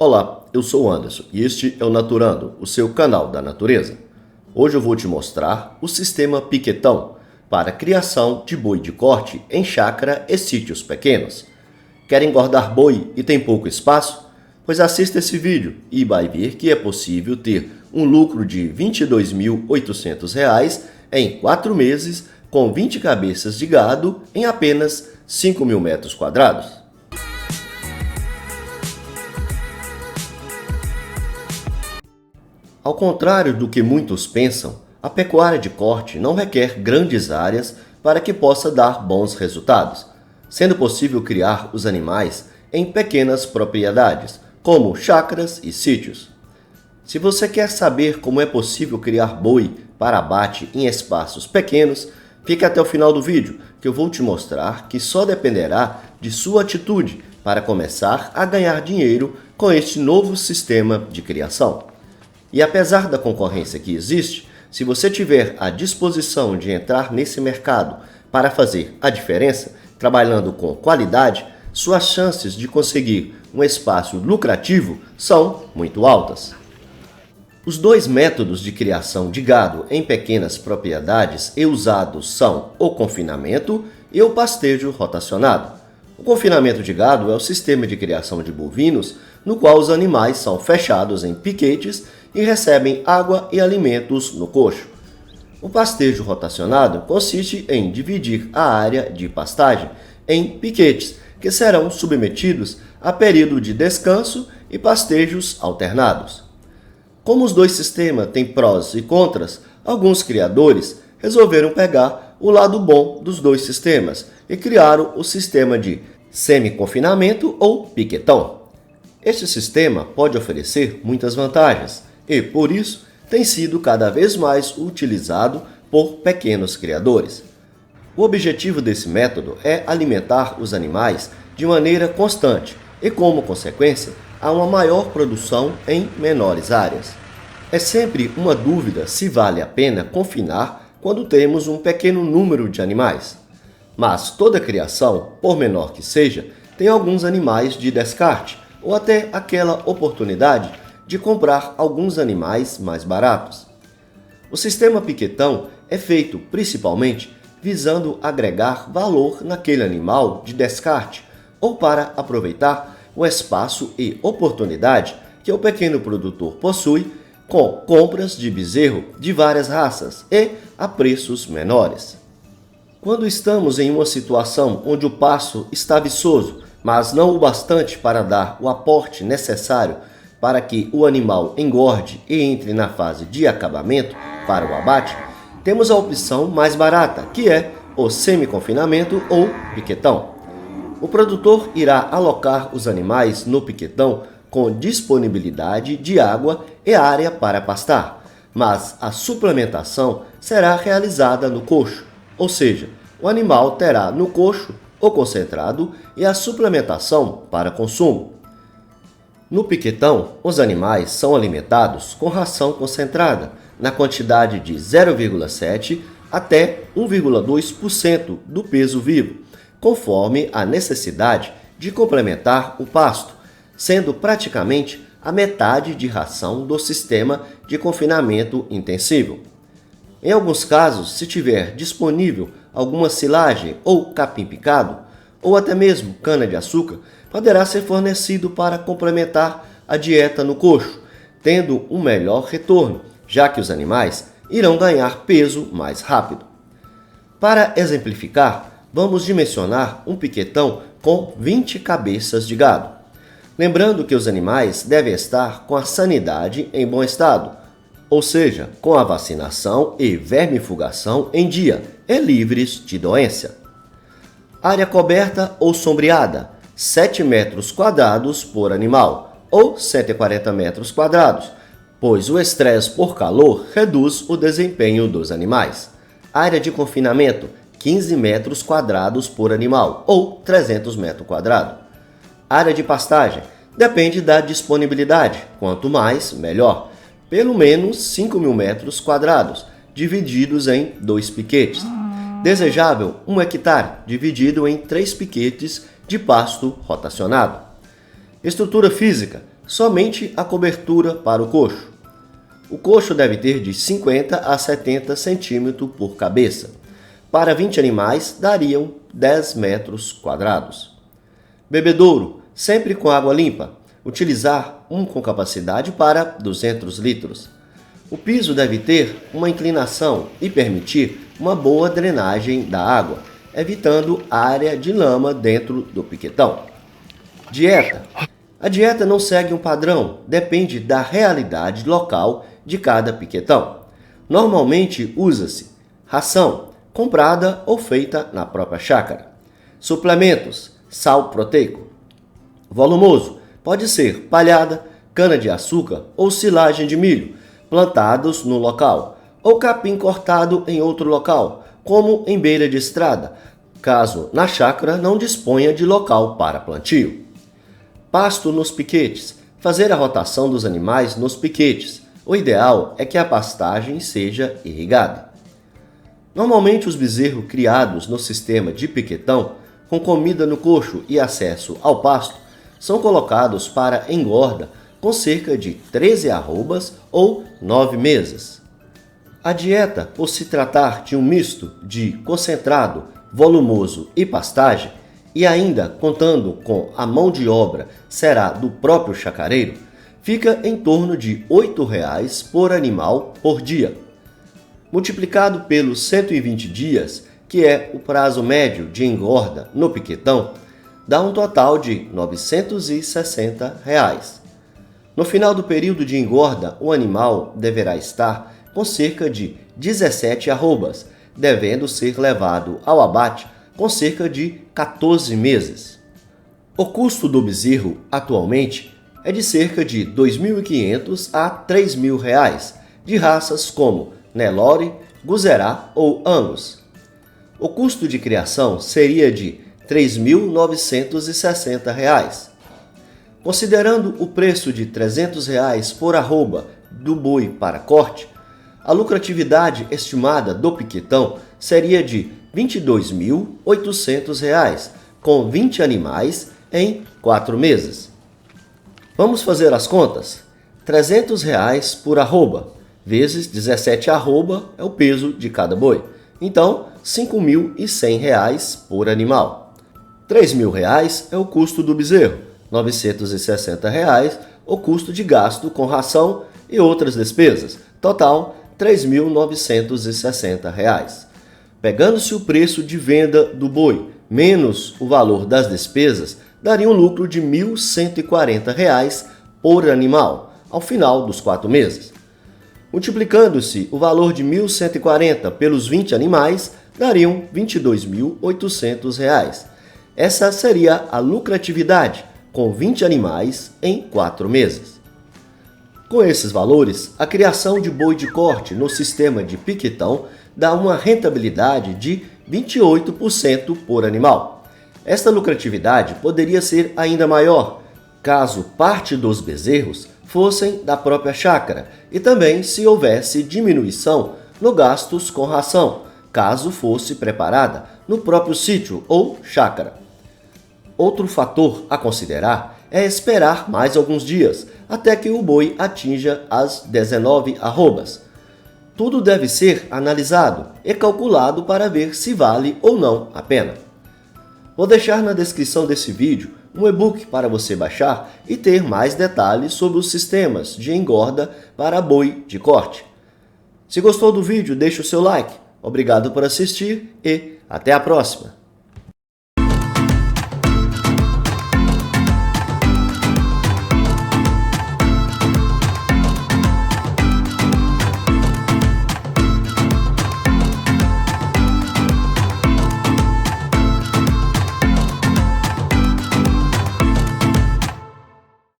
Olá, eu sou o Anderson e este é o Naturando, o seu canal da natureza. Hoje eu vou te mostrar o sistema piquetão para a criação de boi de corte em chácara e sítios pequenos. Quer engordar boi e tem pouco espaço? Pois assista esse vídeo e vai ver que é possível ter um lucro de R$ 22.800 em 4 meses com 20 cabeças de gado em apenas 5.000 metros quadrados. Ao contrário do que muitos pensam, a pecuária de corte não requer grandes áreas para que possa dar bons resultados, sendo possível criar os animais em pequenas propriedades, como chácaras e sítios. Se você quer saber como é possível criar boi para abate em espaços pequenos, fique até o final do vídeo, que eu vou te mostrar que só dependerá de sua atitude para começar a ganhar dinheiro com este novo sistema de criação. E apesar da concorrência que existe, se você tiver a disposição de entrar nesse mercado para fazer a diferença, trabalhando com qualidade, suas chances de conseguir um espaço lucrativo são muito altas. Os dois métodos de criação de gado em pequenas propriedades e usados são o confinamento e o pastejo rotacionado. O confinamento de gado é o sistema de criação de bovinos no qual os animais são fechados em piquetes e recebem água e alimentos no coxo. O pastejo rotacionado consiste em dividir a área de pastagem em piquetes, que serão submetidos a período de descanso e pastejos alternados. Como os dois sistemas têm prós e contras, alguns criadores resolveram pegar o lado bom dos dois sistemas e criaram o sistema de semi-confinamento ou piquetão. Este sistema pode oferecer muitas vantagens e, por isso, tem sido cada vez mais utilizado por pequenos criadores. O objetivo desse método é alimentar os animais de maneira constante e, como consequência, há uma maior produção em menores áreas. É sempre uma dúvida se vale a pena confinar quando temos um pequeno número de animais. Mas toda criação, por menor que seja, tem alguns animais de descarte ou até aquela oportunidade de comprar alguns animais mais baratos. O sistema piquetão é feito principalmente visando agregar valor naquele animal de descarte ou para aproveitar o espaço e oportunidade que o pequeno produtor possui com compras de bezerro de várias raças e a preços menores. Quando estamos em uma situação onde o pasto está viçoso, mas não o bastante para dar o aporte necessário para que o animal engorde e entre na fase de acabamento para o abate, temos a opção mais barata, que é o semi-confinamento ou piquetão. O produtor irá alocar os animais no piquetão com disponibilidade de água e área para pastar, mas a suplementação será realizada no coxo, ou seja, o animal terá no coxo o concentrado e a suplementação para consumo. No piquetão, os animais são alimentados com ração concentrada, na quantidade de 0,7 até 1,2% do peso vivo, conforme a necessidade de complementar o pasto, sendo praticamente a metade de ração do sistema de confinamento intensivo. Em alguns casos, se tiver disponível alguma silagem ou capim picado, ou até mesmo cana-de-açúcar, poderá ser fornecido para complementar a dieta no coxo, tendo um melhor retorno, já que os animais irão ganhar peso mais rápido. Para exemplificar, vamos dimensionar um piquetão com 20 cabeças de gado. Lembrando que os animais devem estar com a sanidade em bom estado, ou seja, com a vacinação e vermifugação em dia e livres de doença. Área coberta ou sombreada, 7 metros quadrados por animal, ou 140 metros quadrados, pois o estresse por calor reduz o desempenho dos animais. Área de confinamento, 15 metros quadrados por animal, ou 300 metros quadrados. Área de pastagem, depende da disponibilidade, quanto mais, melhor. Pelo menos 5.000 metros quadrados, divididos em 2 piquetes. Desejável 1 hectare, dividido em 3 piquetes de pasto rotacionado. Estrutura física, somente a cobertura para o coxo. O coxo deve ter de 50 a 70 centímetros por cabeça. Para 20 animais, dariam 10 metros quadrados. Bebedouro, sempre com água limpa. Utilizar um com capacidade para 200 litros. O piso deve ter uma inclinação e permitir uma boa drenagem da água, evitando área de lama dentro do piquetão. Dieta. A dieta não segue um padrão, depende da realidade local de cada piquetão. Normalmente usa-se ração, comprada ou feita na própria chácara. Suplementos, sal proteico. Volumoso, pode ser palhada, cana-de-açúcar ou silagem de milho, plantados no local, ou capim cortado em outro local, como em beira de estrada, caso na chácara não disponha de local para plantio. Pasto nos piquetes. Fazer a rotação dos animais nos piquetes. O ideal é que a pastagem seja irrigada. Normalmente os bezerros criados no sistema de piquetão, com comida no coxo e acesso ao pasto, são colocados para engorda com cerca de 13 arrobas ou 9 meses. A dieta, por se tratar de um misto de concentrado, volumoso e pastagem, e ainda contando com a mão de obra será do próprio chacareiro, fica em torno de R$ 8,00 por animal por dia. Multiplicado pelos 120 dias, que é o prazo médio de engorda no piquetão, dá um total de R$ 960. No final do período de engorda, o animal deverá estar com cerca de 17 arrobas, devendo ser levado ao abate com cerca de 14 meses. O custo do bezerro atualmente é de cerca de R$ 2.500 a R$ 3.000, de raças como Nelore, Guzerá ou Angus. O custo de criação seria de R$ 3.960. Considerando o preço de R$ 300 por arroba do boi para corte, a lucratividade estimada do piquetão seria de R$ 22.800, com 20 animais em 4 meses. Vamos fazer as contas? R$ 300 por arroba, vezes 17 arroba é o peso de cada boi. Então, R$ 5.100 por animal. R$ 3.000 é o custo do bezerro, R$ 960 o custo de gasto com ração e outras despesas. Total, R$ 3.960. Pegando-se o preço de venda do boi menos o valor das despesas, daria um lucro de R$ 1.140 por animal ao final dos 4 meses. Multiplicando-se o valor de R$ 1.140 pelos 20 animais, dariam R$ 22.800. Essa seria a lucratividade com 20 animais em 4 meses. Com esses valores, a criação de boi de corte no sistema de piquetão dá uma rentabilidade de 28% por animal. Esta lucratividade poderia ser ainda maior, caso parte dos bezerros fossem da própria chácara e também se houvesse diminuição no gastos com ração, caso fosse preparada no próprio sítio ou chácara. Outro fator a considerar é esperar mais alguns dias até que o boi atinja as 19 arrobas. Tudo deve ser analisado e calculado para ver se vale ou não a pena. Vou deixar na descrição desse vídeo um e-book para você baixar e ter mais detalhes sobre os sistemas de engorda para boi de corte. Se gostou do vídeo, deixe o seu like. Obrigado por assistir e até a próxima!